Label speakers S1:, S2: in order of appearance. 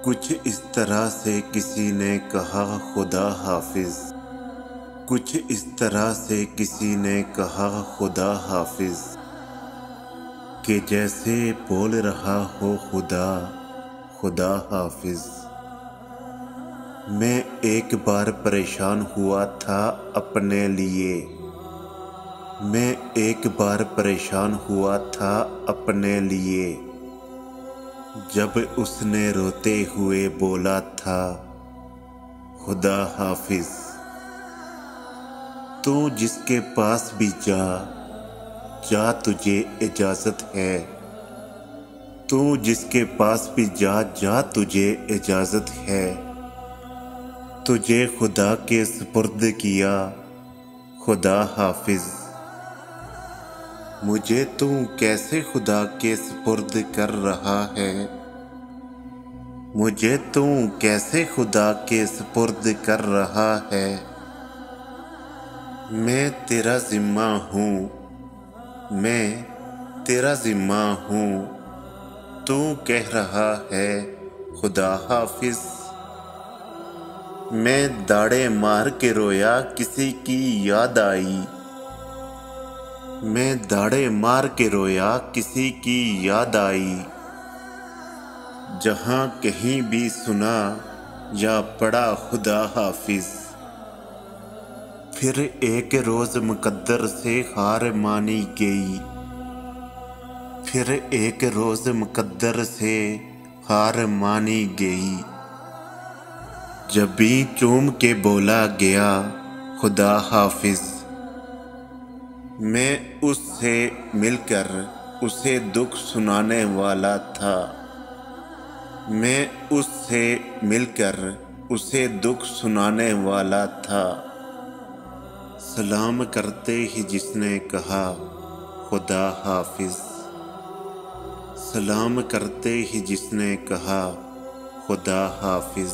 S1: कुछ इस तरह से किसी ने कहा खुदा हाफिज। कुछ इस तरह से किसी ने कहा खुदा हाफिज, कि जैसे बोल रहा हो खुदा खुदा हाफिज। मैं एक बार परेशान हुआ था अपने लिए। मैं एक बार परेशान हुआ था अपने लिए, जब उसने रोते हुए बोला था खुदा हाफिज। तू जिसके पास भी जा, जा तुझे इजाज़त है। तू जिसके पास भी जा, जा तुझे इजाज़त है। तुझे खुदा के सुपुर्द किया खुदा हाफिज। मुझे तू कैसे खुदा के सुपुर्द कर रहा है। मुझे तू कैसे खुदा के सुपुर्द कर रहा है। मैं तेरा ज़िम्मा हूँ, मैं तेरा ज़िम्मा हूँ। तू कह रहा है खुदा हाफिज। मैं दाड़े मार के रोया, किसी की याद आई। मैं दाड़े मार के रोया, किसी की याद आई। जहाँ कहीं भी सुना या पढ़ा खुदा हाफिज। फिर एक रोज़ मुकद्दर से हार मानी गई। फिर एक रोज़ मुकद्दर से हार मानी गई। जब भी चूम के बोला गया खुदा हाफिज। मैं उससे मिलकर उसे दुख सुनाने वाला था। मैं उससे मिलकर उसे दुख सुनाने वाला था। सलाम करते ही जिसने कहा खुदा हाफिज। सलाम करते ही जिसने कहा खुदा हाफिज।